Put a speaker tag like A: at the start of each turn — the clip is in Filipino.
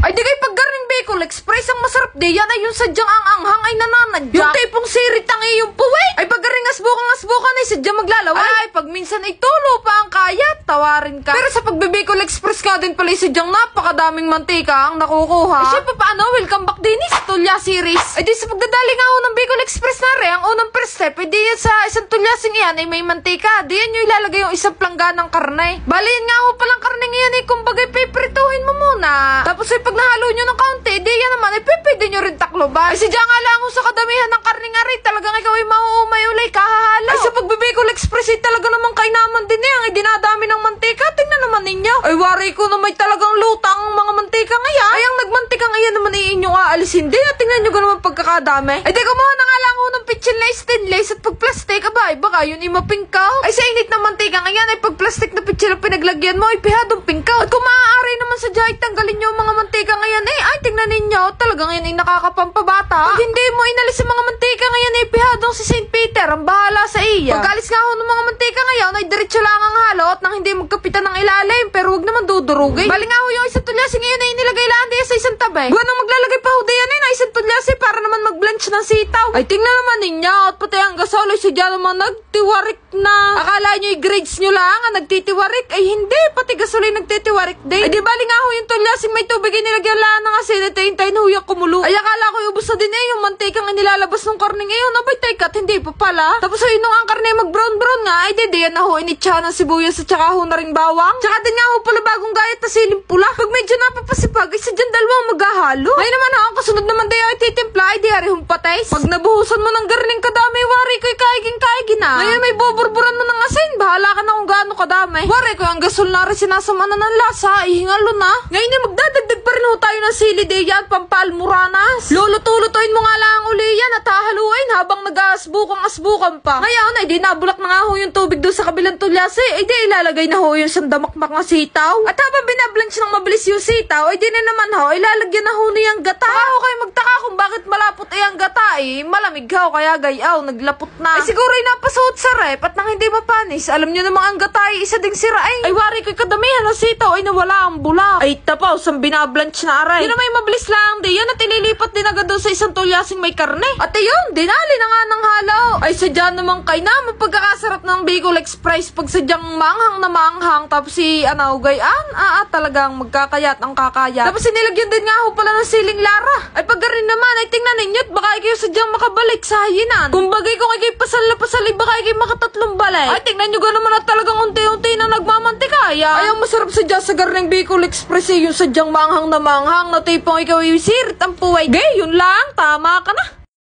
A: Ay di kay paggarning Bicol Express ang masarap di yan ay yung sadyang ang anghang ay nananadya. Yung tipong sirit ang iyong puwi. Ay paggarning asbukan ay sadyang maglalaway. Ay pag minsan ay tulo pa ang kaya, tawarin ka. Pero sa pagbibicol Express ka din pala sadyang napakadaming mantika ang nakukuha. Ay syempre paano, welcome back din sa Tulya series. Ay di sa pagdadali nga ako ng Bicol Express na rin, ang unang first step, ay di yan sa isang tulyasing iyan ay may mantika. Di yan yung ilalagay yung isang plangga ng karne. Baliin nga ako palang karne ngayon ay kumbagay piprituhin mo muna. Tapos ay pag nahalo nyo ng kaunti, di yan naman ay pipwede nyo rin takloban. Ay si nga lang ako sa kadamihan ng karne nga rin, talagang ikaw ay mauumay ulay kahahalo. Ay sa pagbibicol Express ay talaga naman kainaman din yan, ay dinadami ng mantika. Tingnan naman ninyo. Ay wari ko na may talagang lutang ang mga mantika ngayon. Ay ang nagmantika ngayon naman ay inyong aalisin din. At tingnan nyo naman pagkakadami. Ay di kumuha na nga lang ako ng pitchin na stainless at pag plastic, abay baka yun ay mapingkaw. Ay sa init ng mantika ngayon ay pag plastic na pitchin na pinaglagyan mo ay pihadong pingkaw. At kung maaari naman sa dyan, tanggalin nyo ang mga mantika ngayon ay tingnan ninyo, talagang yan ay nakakapampabata. Pag hindi mo inalis ang mga mantika ngayon ay pihadong si St. Peter ang bahala sa iya. Pag-alis nga ako ng mga mantika ngayon ay diretso lang ang halo at nang hindi magkapitan ng ilalim, pero wag naman dudurugin. Bali nga ho yung isang tulyasi ngayon ay inilagay lang diya sa isang tabi. Buwan nang maglalagay pa ho diyan na isang tulyasi para naman mag-blanch ng sitaw. Ay tingnan naman ninyo at pati ang gasol ay sadya naman nagtiwarik na. Akala nyo yung grades nyo lang ang nagtitiwarik, ay hindi, pati gasol ay nagtitiwarik din. Ay di bali nga ho yung tulyasing may tubig ay nilagyan lang ng asin at hintayin ho yung kumulo. Ay akala ko yung ubos na din yung mantikang inilalabas ng karne ngayon. Abay taykat, hindi pa pala. Tapos ay nung ang karne mag-brown-brown nga, ay di yan na ho initsa ng sibuyas at saka ho na ring bawang. Tsaka din nga ho pala bagong gayat na siling pula. Pag medyo napapasipag, ay sadyan dalawang maghahalo. Ay naman ha, ang kasunod naman dayo ay titimpla, ay di hari hong pates. Pag nabuhusan mo ng garning kadami, wari ko'y kaiging na. Ngayon may buburburan mo ng asin, bahala ka na kung gaano kadami. Wari ko ang gasol na rin sinasama na ng lasa, ihingalo na. Ngayon ay magdadagdag pa rin ho tayo ng sili de yan, pampalmuranas. Luluto-lutuin mo nga lang ang uli yan at hahaluin habang nag-aasbukang pa. Ngayon ay di nabulak na nga ho yung tubig doon sa kabilang tulyasi, ay di ilalagay na ho yung sandamakmak ng sitaw. At habang binablanch ng mabilis yung sitaw, ay di na naman ho, ilalagyan na ho niyang gata. Baka ho kayo magtaka kung bakit malapot ay ang gata malamig ho, kaya gayaw, naglapot na. Ay siguro ay napasuot sa rep at nang hindi mapanis, alam nyo namang ang gata ay isa ding sira ay wari ko'y kadamihan ng sitaw ay nawala ang bula. Ay tapaw, sang binablanch na aray. Yun na may mabilis lang di yan at ililipat din agad doon sa isang tulyasing may karne. At ayun, dinali na nga ng halaw. Ay sadya naman kay na mapagkakasarap ng Bicol Express pag sadyang manghang na manghang tapos si gayaan, talagang magkakayat ang kakaya. Tapos sinilagyan din nga ho pala ng siling lara. Ay paggarin naman ay tingnan ninyo at baka ikaw sadyang makabalik sa hayinan. Kung bagay kung ikay pasal na pasal ay baka ikay makatatlong balik. Ay tingnan nyo ga naman at talagang unti-unti na nagmamantikaya. Ay ang masarap sadya sa garning Bicol Express yung sadyang manghang na tipong ikaw isirit ang puway. Gay, yun lang, tama ka na.